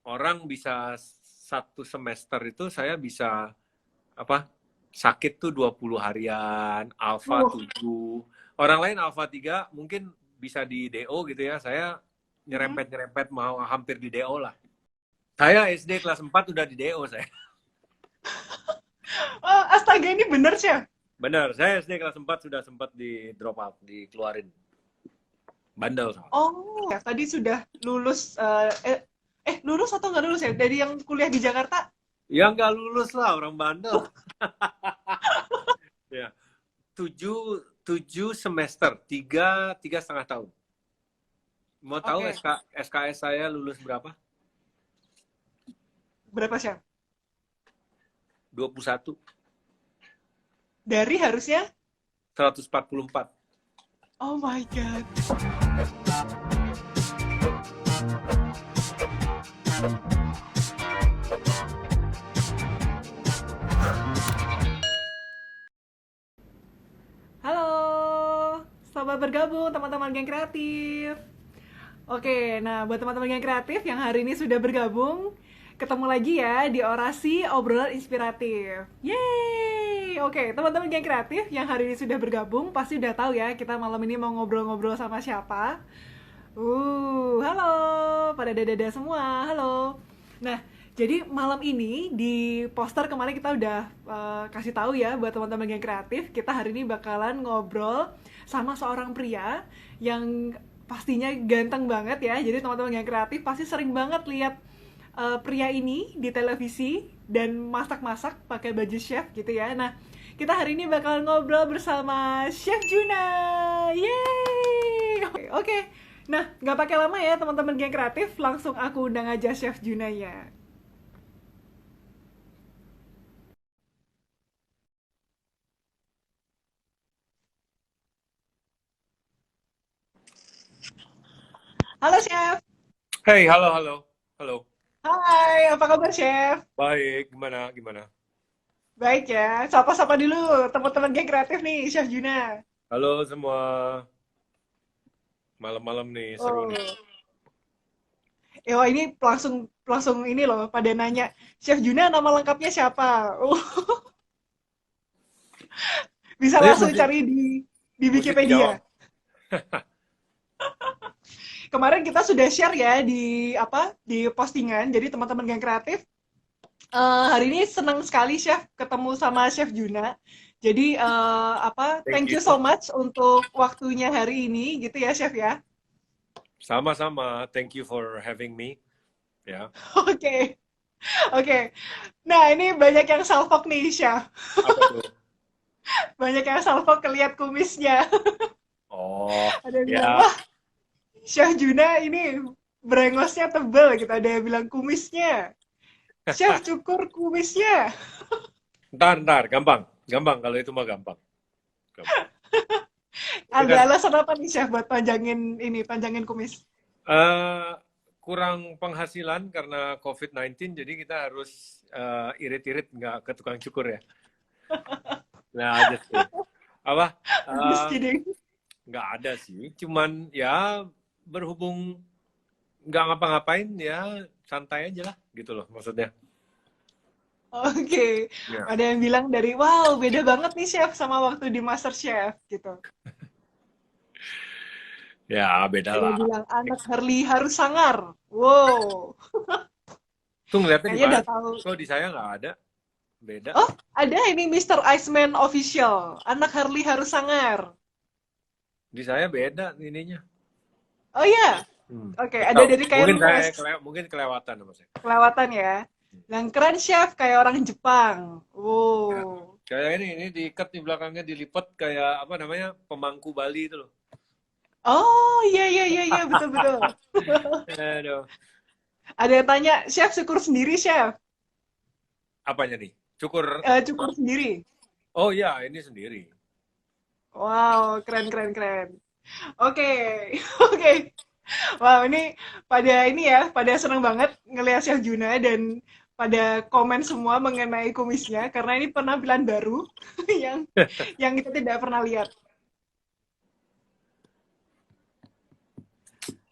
orang bisa satu semester itu saya bisa sakit tuh 20 harian, alfa 7. Orang lain alfa 3 mungkin bisa di DO gitu ya. Saya nyerempet-nyerempet mau hampir di DO lah. Saya SD kelas 4 udah di DO saya. Oh, astaga, ini bener, Chef? Bener, saya SD kelas 4 sudah sempat di drop out, dikeluarin. Bandel soalnya. Oh, ya, tadi sudah lulus, lulus atau nggak lulus ya? Dari yang kuliah di Jakarta? Ya nggak lulus lah, orang bandel. Ya, 7 semester, tiga setengah tahun. Mau tahu Oke, SKS saya lulus berapa? berapa, Chef? 21. Dari harusnya? 144. Oh my God. Halo, selamat bergabung teman-teman geng kreatif. Oke, nah buat teman-teman geng kreatif yang hari ini sudah bergabung, ketemu lagi ya di Orasi Obrolan Inspiratif. Yeay! Oke, teman-teman geng kreatif yang hari ini sudah bergabung pasti udah tahu ya kita malam ini mau ngobrol-ngobrol sama siapa. Halo, pada dada-dada semua, halo. Nah, jadi malam ini di poster kemarin kita udah kasih tahu ya buat teman-teman yang kreatif, kita hari ini bakalan ngobrol sama seorang pria yang pastinya ganteng banget ya. Jadi teman-teman yang kreatif pasti sering banget lihat pria ini di televisi dan masak-masak pakai baju chef gitu ya. Nah, kita hari ini bakalan ngobrol bersama Chef Juna. Yeay! Oke. Nah, nggak pakai lama ya teman-teman geng kreatif, langsung aku undang aja Chef Junaya. Halo Chef. Hey, halo, halo. Halo. Hai, apa kabar Chef? Baik, gimana, gimana? Baik ya, sapa-sapa dulu teman-teman geng kreatif nih, Chef Juna. Halo semua. Malam-malam nih, seru Oh, nih. wah ini langsung langsung ini loh, pada nanya, Chef Juna nama lengkapnya siapa? Bisa Saya langsung mesti, cari di mesti dijawab. Wikipedia. Kemarin kita sudah share ya di postingan, jadi teman-teman geng kreatif hari ini senang sekali Chef ketemu sama Chef Juna. Jadi Thank thank you. you so much untuk waktunya hari ini gitu ya Chef ya. Sama-sama, thank you for having me. Ya, Oke. Oke. Nah, ini banyak yang salfok nih Chef. apa tuh? Banyak yang salfok kelihat kumisnya. Oh, Ada yang bilang, ya. "Wah, Chef Juna ini brengosnya tebel," gitu. Ada yang bilang kumisnya. Chef cukur kumisnya. Ntar, gampang. Gampang, kalau itu mah gampang. Gampang. Itu Ada kan alasan apa nih Chef buat panjangin kumis? eh, kurang penghasilan karena COVID-19, jadi kita harus irit-irit, nggak ke tukang cukur ya. Nah, aja sih. Apa? Just Eh, kidding. nggak ada sih. Cuman ya berhubung nggak ngapa-ngapain ya santai aja lah gitu loh maksudnya. Oke, Ya, ada yang bilang dari, wow, beda banget nih chef sama waktu di Master Chef gitu. ya beda Ada lah. yang bilang anak Harley harus sangar. Wow, Tuh ngeliatnya di kayaknya mana? udah tahu. Kok di saya nggak ada? Beda. Oh, ada ini Mr. Iceman official. Anak Harley harus sangar. Di saya beda ininya. Oh iya, Hmm. oke, Nggak ada tahu. dari Mungkin Karen saya West. mungkin kelewatan sama saya. Kelewatan ya. Yang keren chef kayak orang Jepang. Ya. Wow. Kayak ini diikat di belakangnya dilipat kayak apa namanya pemangku Bali itu loh. Oh iya iya iya iya betul betul. Aduh. Ada yang tanya, chef syukur sendiri chef. Apanya nih? Cukur. Cukur sendiri. Oh ya, ini sendiri. Wow, keren keren keren. Oke, oke. Wow, ini ya, pada seneng banget ngelihat Chef Juna dan pada komen semua mengenai kumisnya karena ini penampilan baru yang yang kita tidak pernah lihat.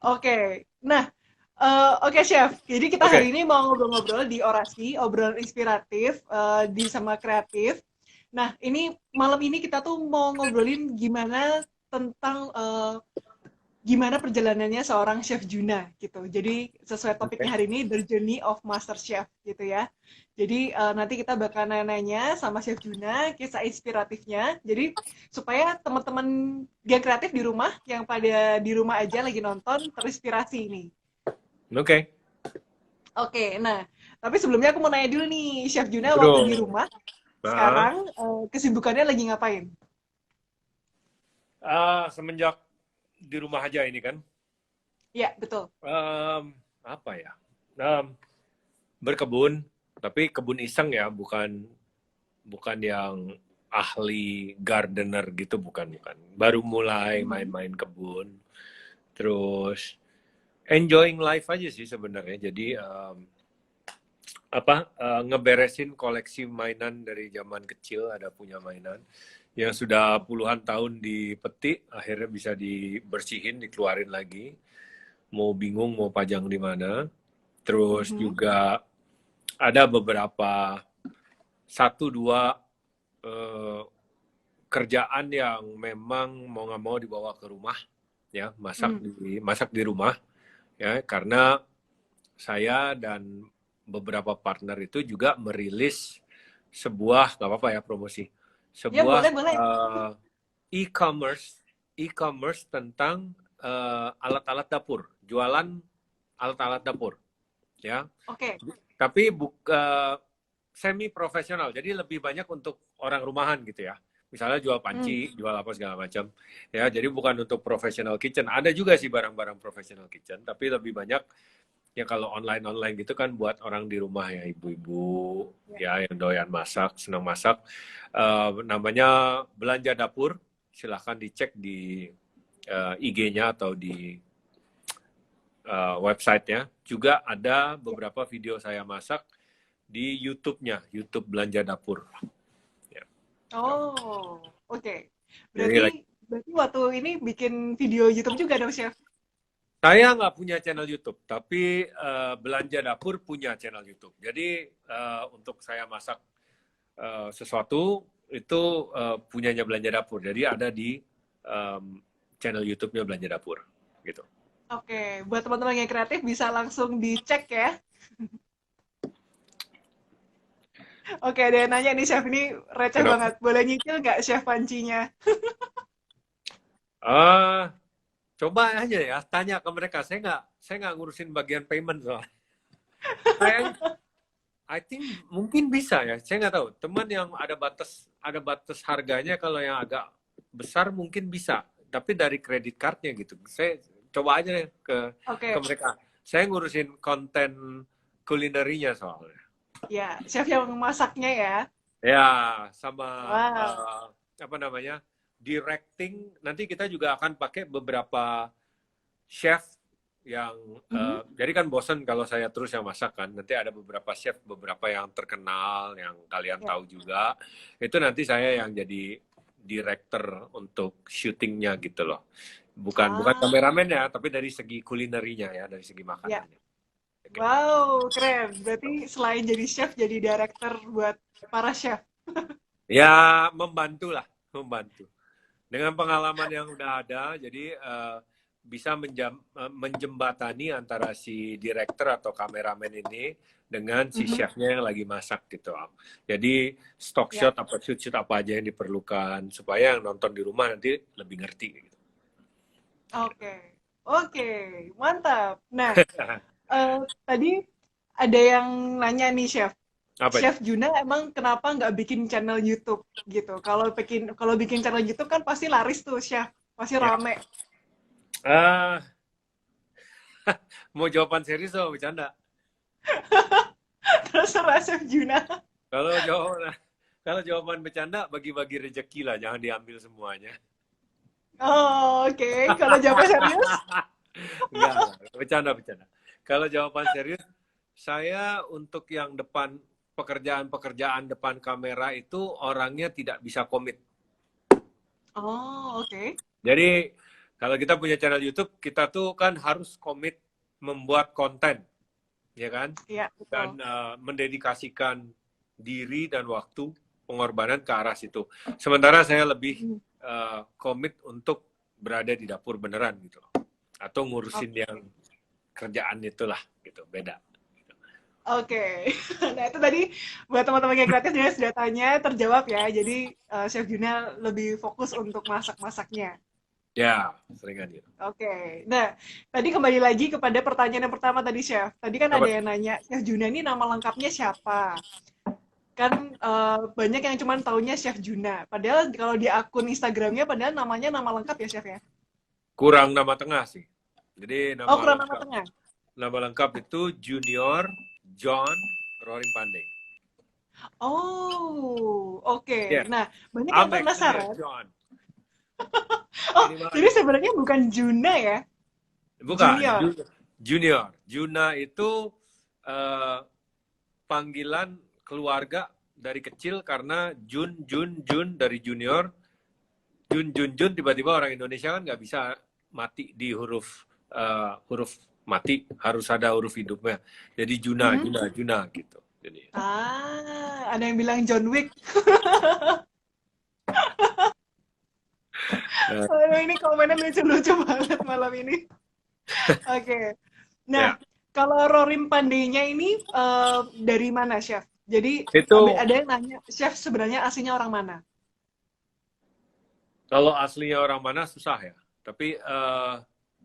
Oke, nah Oke, Chef. Jadi kita Oke. hari ini mau ngobrol-ngobrol di Orasi, obrolan inspiratif di sama kreatif. Nah, ini malam ini kita tuh mau ngobrolin gimana tentang gimana perjalanannya seorang Chef Juna gitu. Jadi sesuai topiknya Oke. hari ini The Journey of Master Chef gitu ya. Jadi nanti kita bakal nanya-nanya sama Chef Juna kisah inspiratifnya. Jadi supaya teman-teman yang kreatif di rumah yang pada di rumah aja lagi nonton terinspirasi ini. Oke. Oke, nah tapi sebelumnya aku mau nanya dulu nih, Chef Juna waktu di Bro. rumah Nah, sekarang kesibukannya lagi ngapain? semenjak di rumah aja ini kan, Ya, betul. apa ya? Em, berkebun, tapi kebun iseng ya, bukan bukan yang ahli gardener gitu, bukan. Baru mulai Mhm. main-main kebun, terus enjoying life aja sih sebenarnya. Jadi ngeberesin koleksi mainan dari zaman kecil, ada punya mainan yang sudah puluhan tahun dipetik, akhirnya bisa dibersihin, dikeluarin lagi. Mau bingung mau pajang di mana. Terus Mhm. juga ada beberapa satu dua eh, kerjaan yang memang mau nggak mau dibawa ke rumah, ya Hmm. masak di rumah, ya karena saya dan beberapa partner itu juga merilis sebuah, nggak apa-apa ya promosi, Ya, sebuah boleh, boleh. e-commerce e-commerce tentang alat-alat dapur, jualan alat-alat dapur, ya. Oke. Tapi semi profesional, jadi lebih banyak untuk orang rumahan gitu ya. Misalnya jual Hmm. panci, jual apa segala macam. Ya, jadi bukan untuk professional kitchen. Ada juga sih barang-barang professional kitchen, tapi lebih banyak ya kalau online-online gitu kan buat orang di rumah ya, ibu-ibu Ya. ya yang doyan masak, senang masak. Namanya Belanja Dapur. Silahkan dicek di IG-nya atau di websitenya. Juga ada Ya. beberapa video saya masak di YouTube-nya, YouTube Belanja Dapur. Ya. Oh, oke. Jadi Berarti berarti waktu ini bikin video YouTube juga dong, Chef? saya nggak punya channel YouTube, tapi Belanja Dapur punya channel YouTube. Jadi untuk saya masak sesuatu itu punyanya Belanja Dapur. Jadi ada di channel YouTube-nya Belanja Dapur, gitu. Oke, buat teman-teman yang kreatif bisa langsung dicek ya. Oke, ada yang nanya nih, Chef. Ini receh banget. Kenapa? Boleh nyicil nggak, Chef, pancinya? Ah, coba aja ya, tanya ke mereka. Saya nggak ngurusin bagian payment soalnya. Saya I think mungkin bisa ya, saya nggak tahu. Teman yang ada batas harganya, kalau yang agak besar mungkin bisa, tapi dari kredit cardnya gitu. Saya coba aja deh ke Oke, mereka. Saya ngurusin konten kulinerinya soalnya. ya. Chef yang masaknya ya. Ya, sama Wah. apa namanya, directing. Nanti kita juga akan pakai beberapa chef yang Mhm. jadi kan bosen kalau saya terus yang masak kan. Nanti ada beberapa chef, beberapa yang terkenal yang kalian Ya. tahu juga. Itu nanti saya yang jadi director untuk syutingnya gitu loh. Bukan bukan Ah, kameramen ya, tapi dari segi kulinerinya ya, dari segi ya. makanannya. Oke. Wow, keren. Berarti selain jadi chef, jadi director buat para chef. Ya, membantu lah, membantu. Dengan pengalaman yang udah ada, jadi bisa menjembatani antara si director atau kameramen ini dengan si Mhm. chefnya yang lagi masak gitu. Jadi stock Ya. shot apa shoot apa aja yang diperlukan supaya yang nonton di rumah nanti lebih ngerti gitu. Oke. Oke, mantap. Nah, tadi ada yang nanya nih, Chef. Apa itu? Chef Juna emang kenapa nggak bikin channel YouTube gitu? Kalau bikin channel YouTube kan pasti laris tuh, Chef. Pasti Ya. rame. Ah, mau jawaban serius atau bercanda? Terserah Chef Juna. Kalau jawaban kalau jawaban bercanda, bagi-bagi rezeki lah, jangan diambil semuanya. Oh, oke. Kalau jawabnya serius? Enggak, bercanda. Kalau jawaban serius, saya untuk yang pekerjaan-pekerjaan depan kamera itu orangnya tidak bisa komit. Oh, oke. Jadi kalau kita punya channel YouTube, kita tuh kan harus komit membuat konten, ya kan? Iya, Dan betul. mendedikasikan diri dan waktu pengorbanan ke arah situ. Sementara saya lebih Hmm. komit untuk berada di dapur beneran gitu loh. Atau ngurusin Oke. yang kerjaan itulah gitu, beda. Oke. Nah, itu tadi buat teman-teman yang kreatif juga sudah tanya, terjawab ya. Jadi Chef Juna lebih fokus untuk masak-masaknya. Ya, seringan gitu. Oke. Nah, tadi kembali lagi kepada pertanyaan yang pertama tadi, Chef. Tadi kan ada Apa? yang nanya, Chef Juna ini nama lengkapnya siapa? Kan banyak yang cuma taunya Chef Juna. Padahal kalau di akun Instagramnya, padahal namanya nama lengkap ya, Chef ya? Kurang nama tengah sih. Jadi Oh, kurang nama tengah. nama lengkap itu Junior John Rorim Pandey. Oh, oke. Ya, Nah, banyak yang I'm actually a penasaran. John. Oh, Ini mah jadi sebenarnya bukan Juna ya? bukan Junior. Junior. Juna itu eh, panggilan keluarga dari kecil karena Jun dari junior. Jun tiba-tiba orang Indonesia kan nggak bisa mati di huruf mati, harus ada huruf hidupnya. Jadi Mhm. Juna gitu. Jadi Ah, ada yang bilang John Wick. eh, Aduh, ini komennya lucu-lucu banget malam ini. Oke. Nah, ya kalau Rorim Pandeynya ini dari mana, Chef? Jadi itu ada yang nanya, Chef sebenarnya aslinya orang mana? kalau aslinya orang mana susah ya. Tapi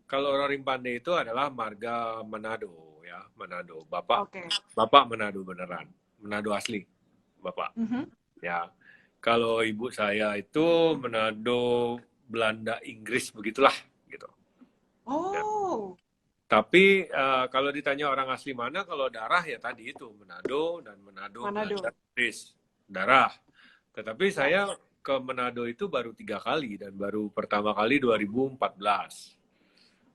kalau Rorim Pandey itu adalah marga Manado ya, Manado. Oke. Bapak Manado beneran, Manado asli, Bapak. Mhm. Ya, kalau ibu saya itu Manado Belanda Inggris begitulah gitu. Ya. Oh, Tapi kalau ditanya orang asli mana, kalau darah ya tadi itu Manado dan Manado Belanda Manado. Inggris darah. Tetapi Ya. saya ke Manado itu baru 3 kali dan baru pertama kali 2014.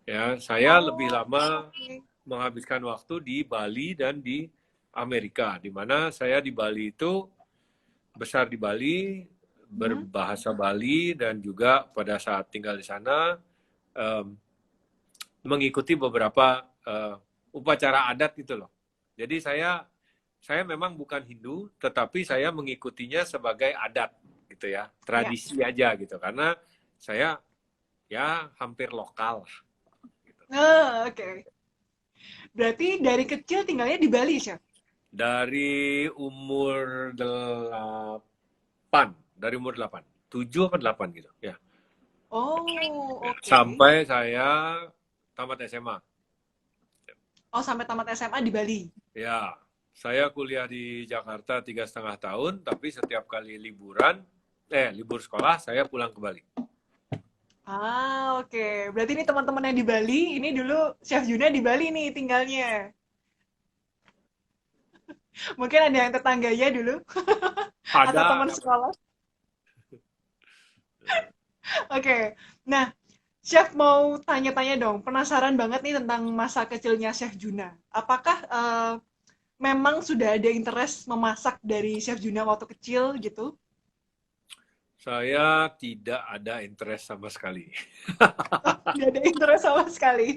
Ya, saya lebih Oh, lama oke. menghabiskan waktu di Bali dan di Amerika, di mana saya di Bali itu besar di Bali, Mhm. berbahasa Bali, dan juga pada saat tinggal di sana um, mengikuti beberapa upacara adat gitu loh. Jadi saya memang bukan Hindu, tetapi saya mengikutinya sebagai adat gitu ya, Ya. tradisi aja gitu, karena saya ya hampir lokal gitu. Ah, oke. Berarti dari kecil tinggalnya di Bali, Chef? Dari umur 8, dari umur 8, 7 apa 8 gitu ya. Oh, oke. Sampai saya tamat SMA. Oh, sampai tamat SMA di Bali. Ya, saya kuliah di Jakarta 3,5 tahun, tapi setiap kali libur sekolah, saya pulang ke Bali. Ah, oke. Berarti ini teman-teman yang di Bali, ini dulu Chef Juna di Bali nih tinggalnya. Mungkin ada yang tetangganya dulu atau teman Ada Pak. sekolah. Oke. Nah, Chef mau tanya-tanya dong. Penasaran banget nih tentang masa kecilnya Chef Juna. Apakah memang sudah ada interest memasak dari Chef Juna waktu kecil gitu? Saya tidak ada interest sama sekali. Tidak ada interest sama sekali.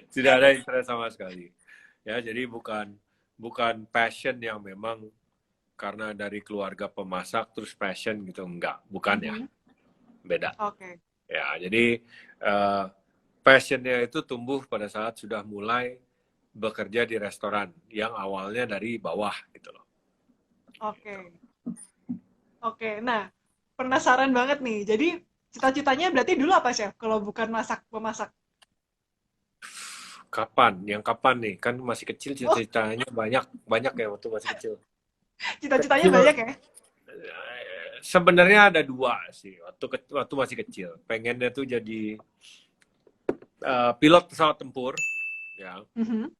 Tidak ada interest sama sekali. Ya, jadi bukan bukan passion yang memang karena dari keluarga pemasak terus passion gitu, enggak, bukan ya, Mhm. beda. Oke. Ya, jadi uh, passionnya itu tumbuh pada saat sudah mulai bekerja di restoran yang awalnya dari bawah gitu loh. Oke. Oke. Nah, penasaran banget nih. Jadi cita-citanya berarti dulu apa, Chef? Kalau bukan masak memasak. Kapan? Yang kapan nih? Kan masih kecil, Oh, cita-citanya banyak banyak ya waktu masih kecil. cita-citanya Kecil banyak ya? sebenarnya ada dua sih waktu masih kecil. Pengennya tuh jadi pilot pesawat tempur, ya, Mhm.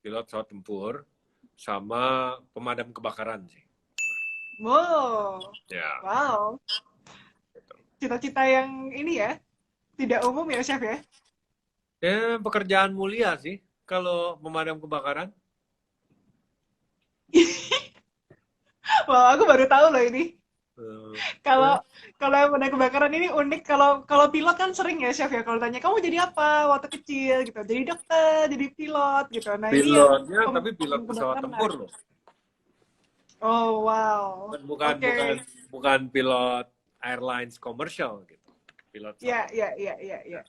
pilot pesawat tempur sama pemadam kebakaran sih. Wow. Ya, Wow. gitu. Cita-cita yang ini ya, tidak umum ya, Chef ya? Ya, pekerjaan mulia sih kalau pemadam kebakaran. Wow, aku baru tahu loh ini. Eh, Kalau ya, kalau yang pemadam kebakaran ini unik. Kalau kalau pilot kan sering ya chef ya. Kalau tanya kamu jadi apa waktu kecil gitu. Jadi dokter, jadi pilot gitu. Nah ini yang pilotnya tapi pilot pemadam pesawat kebakaran tempur menarik. loh. Oh wow. Bukan bukan Oke. bukan pilot airlines komersial gitu. Pilot pesawat Ya, tempur. ya, ya, ya, ya. Ya,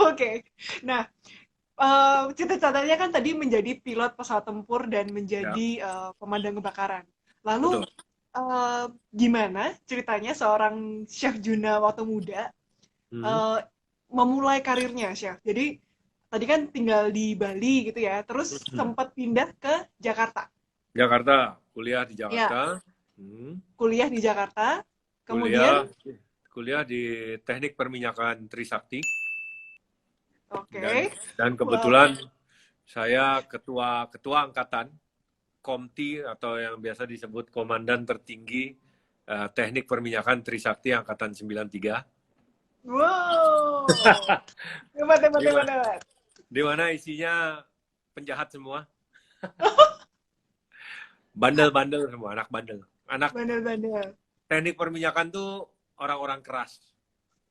Oke. Nah, cita-citanya kan tadi menjadi pilot pesawat tempur dan ya, menjadi pemadam kebakaran. Lalu betul. gimana ceritanya seorang Chef Juna waktu muda Hmm. eh, memulai karirnya, Chef? Jadi tadi kan tinggal di Bali gitu ya, terus Hmm. sempat pindah ke Jakarta. Jakarta, kuliah di Ya, Jakarta. Hmm. kuliah di Jakarta. Kemudian, Kuliah kuliah di Teknik Perminyakan Trisakti dan oke, wow, kebetulan saya ketua ketua angkatan Komti atau yang biasa disebut Komandan Tertinggi Teknik Perminyakan Trisakti Angkatan 93. wow, hebat, hebat, Di hebat, mana, hebat. di mana isinya penjahat semua, bandel-bandel semua, anak bandel. Anak Bandel-bandel. teknik perminyakan tuh orang-orang keras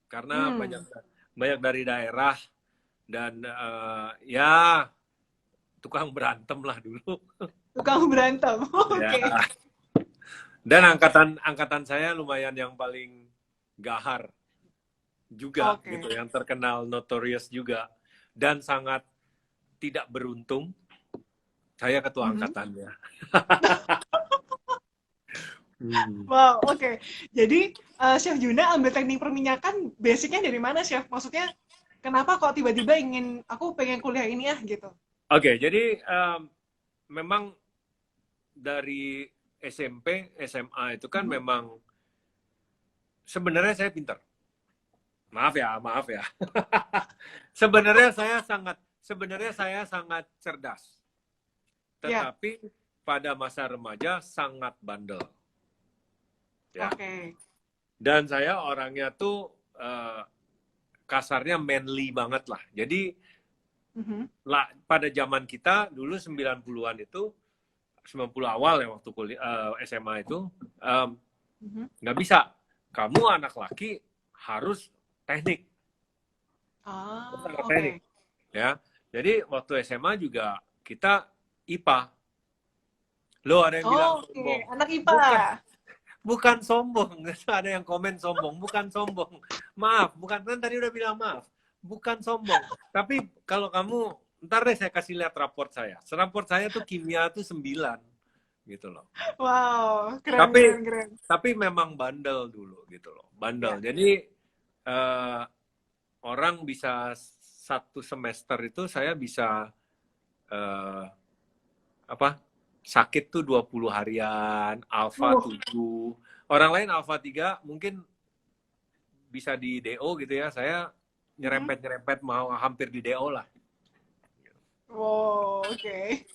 karena banyak Hmm, banyak dari daerah dan ya tukang berantem lah dulu. tukang berantem. Ya. Oke, Dan angkatan angkatan saya lumayan yang paling gahar juga gitu, oke. yang terkenal notorious juga dan sangat tidak beruntung. Saya ketua Mhm. angkatannya. Hmm. Wow, oke. Jadi, Chef Juna ambil teknik perminyakan basicnya dari mana, Chef? Maksudnya, kenapa kok tiba-tiba ingin, aku pengen kuliah ini ya, gitu? Oke, jadi memang dari SMP, SMA itu kan Mhm. memang sebenarnya saya pintar. Maaf ya, maaf ya. Sebenarnya saya sangat cerdas, Ya, tetapi pada masa remaja sangat bandel, ya. oke. Dan saya orangnya tuh kasarnya manly banget lah. Jadi Mhm, pada zaman kita dulu 90-an itu 90 awal ya waktu kuliah SMA itu mhm. nggak bisa. Kamu anak laki harus teknik, harus Ah, anak teknik, oke. ya. Jadi waktu SMA juga kita IPA. Loh, ada yang bilang Oh, oke, sombong. anak Bukan, IPA. bukan sombong. Ada yang komen sombong, bukan sombong. Maaf, bukan, kan tadi udah bilang maaf. Bukan sombong. Tapi kalau kamu, ntar deh saya kasih lihat raport saya. Raport saya tuh kimia tuh 9 gitu loh. Wow, keren, Tapi keren, keren. tapi memang bandel dulu gitu loh. Ya. Bandel. Jadi eh, orang bisa satu semester itu saya bisa eh, apa? Sakit tuh 20 harian, alfa Uh, 7. Orang lain alfa 3 mungkin bisa di DO gitu ya. Saya mhm. nyerempet-nyerempet mau hampir di DO lah. Wow, oke.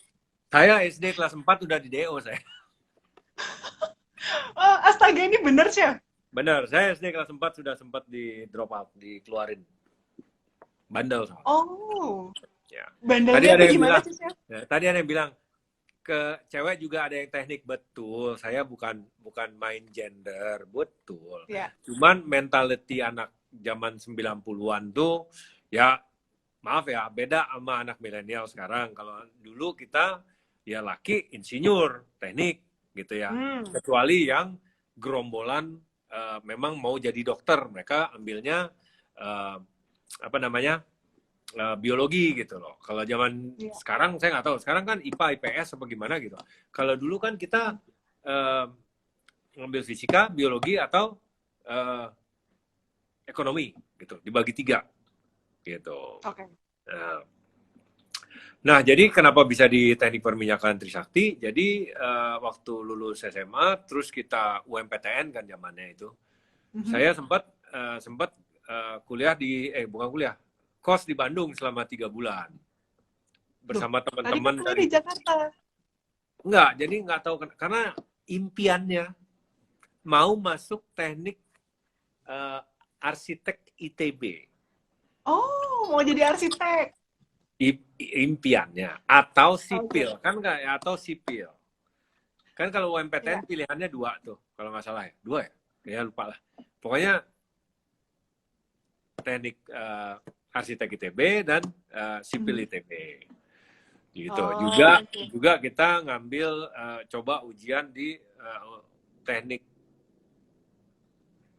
Saya SD kelas 4 udah di DO saya. Oh, astaga, ini bener, Chef? Benar, saya SD kelas 4 sudah sempat di drop out, dikeluarin. Bandel soalnya. Oh, Ya. Tadi bandelnya ada tuh yang gimana bilang, sih, Chef? ya, tadi ada yang bilang ke cewek juga ada yang teknik, betul. Saya bukan bukan main gender, betul. Ya. Cuman mentality anak zaman 90-an tuh ya maaf ya, beda sama anak milenial sekarang. Kalau dulu kita ya laki insinyur, teknik gitu ya. Hmm. Kecuali yang gerombolan memang mau jadi dokter, mereka ambilnya eh, apa namanya? Biologi gitu loh. Kalau zaman Iya. sekarang saya nggak tahu. Sekarang kan IPA, IPS apa gimana gitu. Kalau dulu kan kita Mhm. eh, ngambil fisika, biologi atau eh, ekonomi gitu, dibagi 3 gitu. Oke. Nah, nah, jadi kenapa bisa di Teknik Perminyakan Trisakti? Jadi waktu lulus SMA, terus kita UMPTN kan zamannya itu. Mhm. Saya sempat kuliah di bukan kuliah, kos di Bandung selama 3 bulan Loh, bersama tadi kan teman-teman kuliah dari. di Jakarta. Enggak, jadi nggak tahu karena impiannya mau masuk teknik eh, arsitek ITB. Oh, mau jadi arsitek. Impiannya atau sipil Oke. kan nggak ya, atau sipil kan. Kalau UMPTN Ya. pilihannya 2 tuh kalau nggak salah ya, 2 ya. ya lupa lah. Pokoknya teknik arsitek ITB dan sipil ITB. Gitu. Juga Oke. juga kita ngambil coba ujian di teknik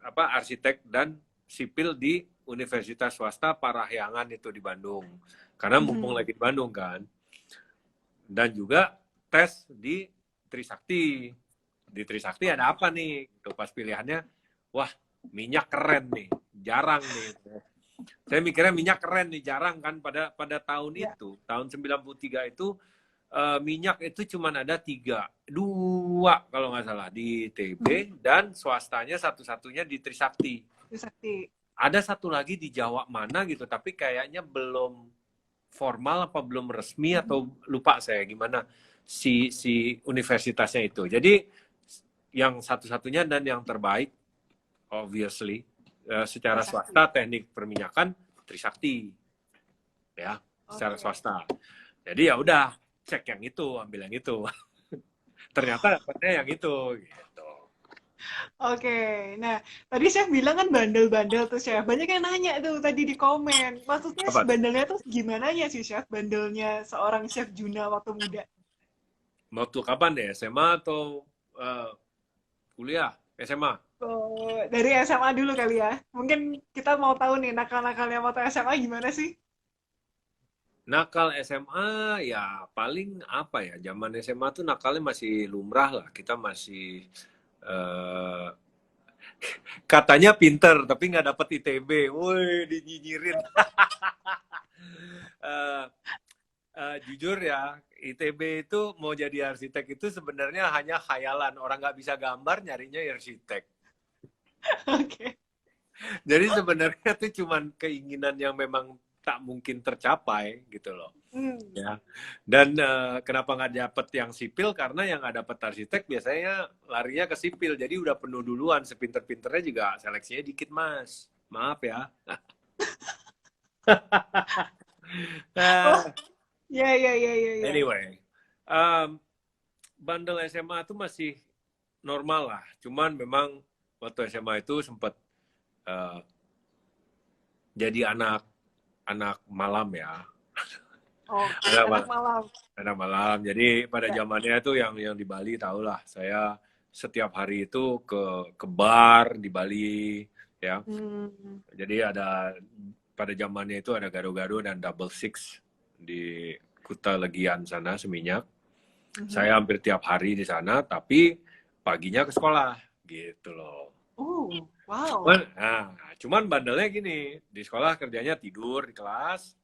arsitek dan sipil di Universitas Swasta Parahyangan itu di Bandung. Karena mumpung lagi di Bandung kan. Dan juga tes di Trisakti. Di Trisakti ada apa nih? Tuh pas pilihannya, wah minyak keren nih, jarang nih. Saya mikirnya minyak keren nih, jarang kan pada tahun itu, tahun 93 itu minyak itu cuma ada 2 kalau nggak salah di ITB dan swastanya satu-satunya di Trisakti. Trisakti. Ada satu lagi di Jawa mana gitu, tapi kayaknya belum formal apa belum resmi atau lupa saya gimana si universitasnya itu. Jadi yang satu-satunya dan yang terbaik obviously secara swasta teknik perminyakan Trisakti ya, secara swasta. Jadi ya udah cek yang itu, ambil yang itu. Ternyata dapatnya yang itu gitu. Oke, nah tadi chef bilang kan bandel-bandel tuh chef. Banyak yang nanya tuh tadi di komen. Maksudnya Apa? bandelnya tuh gimana ya sih chef? Bandelnya seorang chef Juna waktu muda. Waktu kapan deh? SMA atau kuliah? SMA? Dari SMA dulu kali ya. Mungkin kita mau tahu nih nakal-nakalnya waktu SMA gimana sih? Nakal SMA ya paling apa ya? Zaman SMA tuh nakalnya masih lumrah lah. Kita masih katanya pinter tapi nggak dapet ITB. Woi, dinyinyirin. Jujur ya, ITB itu mau jadi arsitek itu sebenarnya hanya khayalan. Orang nggak bisa gambar nyarinya arsitek. Oke. Jadi sebenarnya itu cuma keinginan yang memang tak mungkin tercapai gitu loh. Ya. Dan kenapa nggak dapet yang sipil? Karena yang nggak dapet arsitek biasanya larinya ke sipil. Jadi udah penuh duluan. Sepinter-pinternya juga seleksinya dikit, Mas. Maaf ya. Ya. Anyway, bandel SMA itu masih normal lah. Cuman memang waktu SMA itu sempat jadi anak malam ya. Oh, anak malam. Anak malam. Jadi pada zamannya itu yang di Bali tahulah. Saya setiap hari itu ke bar di Bali ya. Jadi ada pada zamannya itu ada gado-gado dan double six di Kuta Legian sana Seminyak. Saya hampir tiap hari di sana, tapi paginya ke sekolah gitu loh. Wow. Cuman bandelnya gini, di sekolah kerjanya tidur di kelas,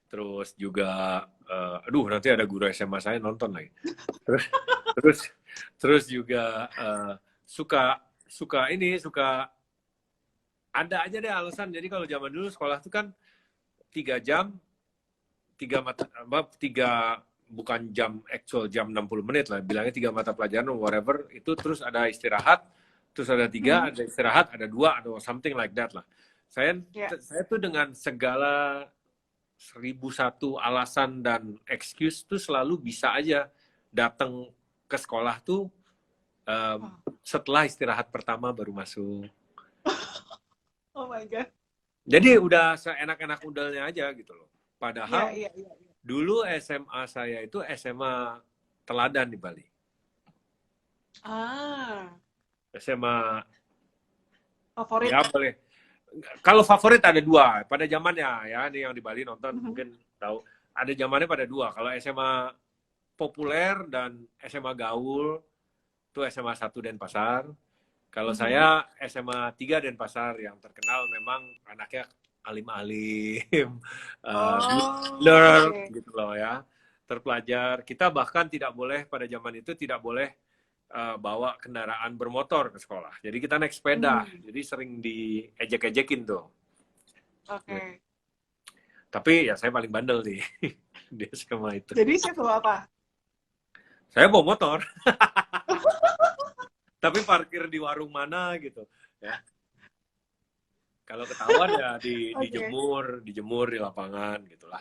terus juga, nanti ada guru SMA saya nonton lagi. Terus juga suka ada aja deh alasan. Jadi kalau zaman dulu sekolah itu kan 3 jam, 3 bukan jam actual jam 60 menit lah, bilangnya 3 mata pelajaran whatever itu, terus ada istirahat, terus ada 3, ada istirahat, ada 2 atau something like that lah. Saya tuh dengan segala 1001 alasan dan excuse tuh selalu bisa aja datang ke sekolah tuh setelah istirahat pertama baru masuk. Oh my god. Jadi udah seenak-enak udalnya aja gitu loh. Padahal Iya. dulu SMA saya itu SMA Teladan di Bali. SMA favorit. Ya boleh. Kalau favorit ada 2 pada zamannya ya, ini yang di Bali nonton mungkin tahu. Ada zamannya pada 2. Kalau SMA populer dan SMA gaul itu SMA 1 Denpasar. Kalau saya SMA 3 Denpasar yang terkenal memang anaknya alim-alim, nerd gitu loh ya, terpelajar. Kita bahkan tidak boleh pada zaman itu tidak boleh bawa kendaraan bermotor ke sekolah. Jadi kita naik sepeda. Jadi sering diejek-ejekin tuh. Oke. Tapi ya saya paling bandel di SMA itu. Jadi saya bawa apa? Saya bawa motor. Tapi parkir di warung mana gitu ya. Kalau ketahuan ya dijemur di lapangan gitulah.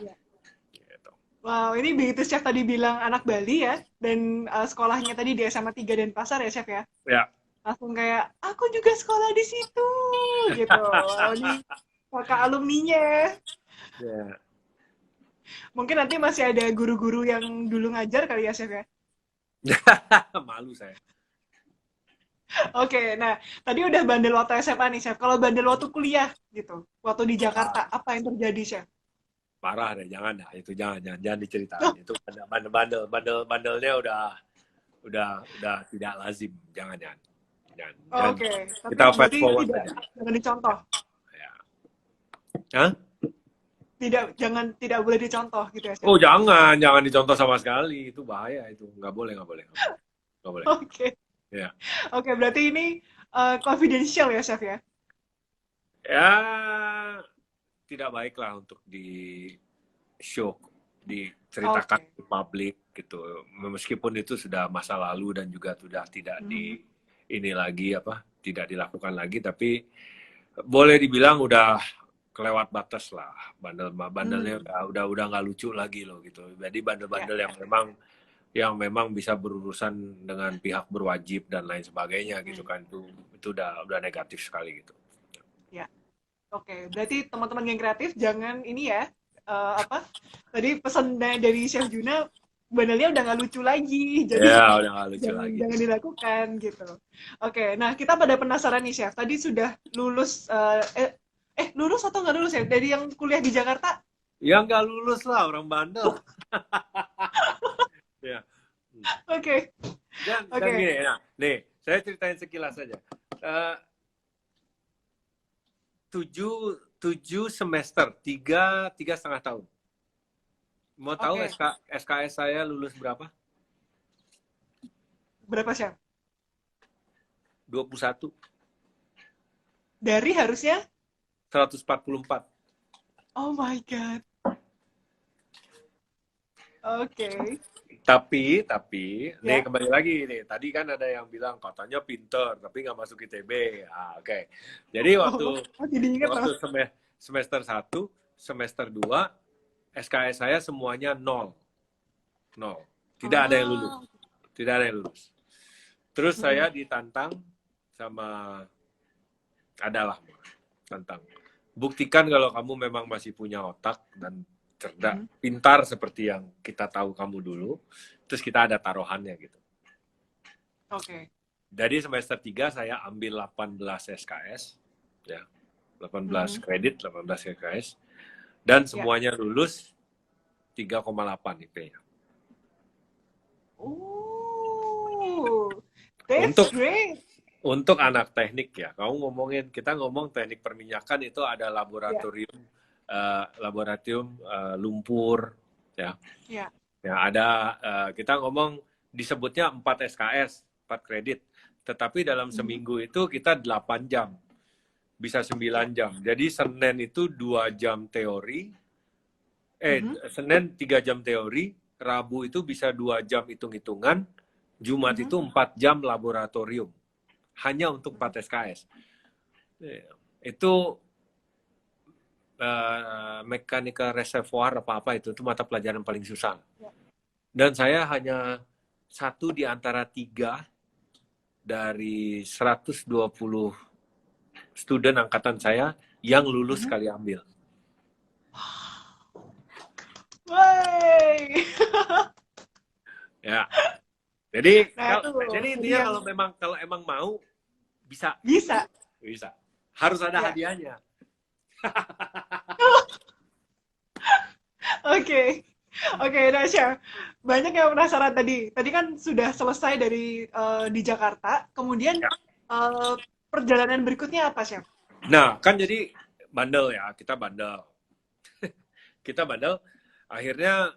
Gitu. Wow, ini begitu Chef tadi bilang anak Bali ya, dan sekolahnya tadi di SMA 3 Denpasar ya Chef ya? Ya. langsung kayak aku juga sekolah di situ gitu. Wow, nih kakak alumninya. Ya. Mungkin nanti masih ada guru-guru yang dulu ngajar kali ya, Chef ya. Malu saya. Oke, nah tadi udah bandel waktu SMA nih, Chef. Kalau bandel waktu kuliah gitu, waktu di Jakarta, Wah, apa yang terjadi, Chef? parah deh, jangan dah itu, jangan diceritain Loh, itu. Bandelnya udah tidak lazim, jangan. oke, tapi Kita fast berarti forward tidak, aja. jangan dicontoh. Ya. Hah? Tidak boleh dicontoh gitu ya, Chef. Oh, jangan dicontoh sama sekali, itu bahaya itu, nggak boleh. Oke, Ya, oke, berarti ini confidential ya, Chef ya. ya tidak baik lah untuk di show, diceritakan Oke. ke publik gitu. Meskipun itu sudah masa lalu dan juga sudah tidak Mhm. ini lagi tidak dilakukan lagi, tapi boleh dibilang udah kelewat batas lah. Bandelnya Hmm, udah nggak lucu lagi loh gitu. Jadi ya, bandel-bandel ya. yang memang bisa berurusan dengan pihak berwajib dan lain sebagainya gitu Hmm, kan, itu udah negatif sekali gitu. ya. Oke, berarti teman-teman yang kreatif jangan ini ya, apa? Tadi pesan dari Chef Juna, bandelnya udah nggak lucu lagi, jadi Ya udah nggak lucu jangan lagi. jangan dilakukan gitu. Oke, nah kita pada penasaran nih Chef. Tadi sudah lulus, lulus atau nggak lulus ya? Dari yang kuliah di Jakarta? Ya nggak lulus lah orang bandel. Ya. Hmm. Oke, Dan oke, gini, nah, nih saya ceritain sekilas saja. Eh, 7 semester, tiga setengah tahun. Mau tahu oke. SKS saya lulus berapa? Berapa Chef? 21. Dari harusnya? 144. Oh my God. Oke, Tapi, nih ya. kembali lagi nih. Tadi kan ada yang bilang katanya pinter, tapi nggak masuk ITB. Oke. Jadi waktu Oh, oh, jadi inget waktu loh. semester 1, semester 2, SKS saya semuanya nol, nol. Tidak ada yang lulus, Oh. tidak ada yang lulus. Terus Mm-mm. saya ditantang sama adalah tantang. Buktikan kalau kamu memang masih punya otak dan cerdak, Mhm. pintar seperti yang kita tahu kamu dulu. Terus kita ada taruhannya gitu. Oke. Jadi semester 3 saya ambil 18 SKS, ya, 18 Mhm. kredit, 18 SKS, dan Ya. semuanya lulus 3,8 IP-nya. Oh, that's Untuk great. untuk anak teknik ya, kita ngomong teknik perminyakan itu ada Ya, laboratorium lumpur, ya, ya. ya ada kita ngomong disebutnya 4 SKS, 4 kredit, tetapi dalam Mhm. seminggu itu kita 8 jam, bisa Ya. 9 jam. Jadi Senin itu 2 jam teori, Mhm. Senin 3 jam teori, Rabu itu bisa 2 jam hitung-hitungan, Jumat Mhm. itu 4 jam laboratorium. Hanya untuk Mhm. 4 SKS. Itu mekanika reservoir apa-apa itu mata pelajaran paling susah. Ya. Dan saya hanya satu di antara 3 dari 120 student angkatan saya yang lulus Mhm. sekali ambil. Wey. Ya. Jadi Nah, itu loh. jadi Jadi intinya yang kalau emang mau bisa bisa. bisa. Harus ada Ya. hadiahnya. Oke. Oke, Nasya. Banyak yang penasaran tadi. Tadi kan sudah selesai dari di Jakarta. Kemudian Ya. eh, perjalanan berikutnya apa, Chef? Nah, kan jadi bandel ya, kita bandel. Kita bandel, akhirnya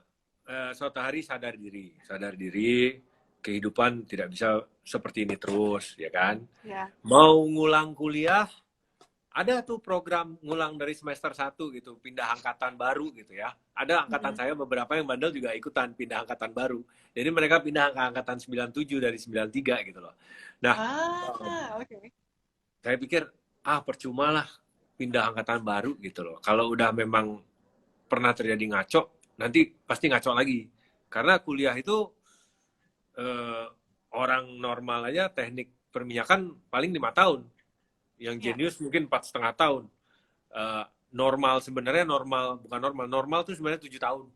suatu hari sadar diri, kehidupan tidak bisa seperti ini terus, ya kan? Ya. Mau ngulang kuliah, ada tuh program ngulang dari semester 1 gitu, pindah angkatan baru gitu ya. Ada angkatan Mhm. saya beberapa yang bandel juga ikutan pindah angkatan baru. Jadi mereka pindah ke angkatan 97 dari 93 gitu loh. Nah, Oke. saya pikir, percuma lah pindah angkatan baru gitu loh. Kalau udah memang pernah terjadi ngaco, nanti pasti ngaco lagi. Karena kuliah itu orang normal aja teknik perminyakan paling 5 tahun. Yang Ya. jenius mungkin 4,5 tahun. Normal sebenarnya normal tuh sebenarnya 7 tahun.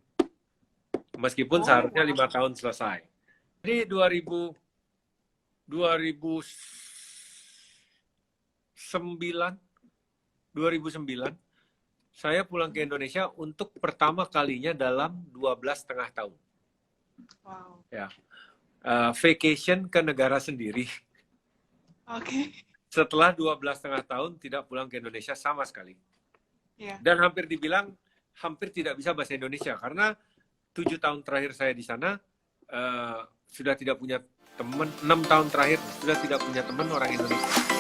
Meskipun Oh, seharusnya wow. 5 tahun selesai. Jadi 2009 saya pulang ke Indonesia untuk pertama kalinya dalam 12,5 tahun. Wow. Ya. Vacation ke negara sendiri. Oke. Setelah 12,5 tahun tidak pulang ke Indonesia sama sekali. Ya. Dan hampir dibilang hampir tidak bisa bahasa Indonesia karena 7 tahun terakhir saya di sana sudah tidak punya teman, 6 tahun terakhir sudah tidak punya teman orang Indonesia.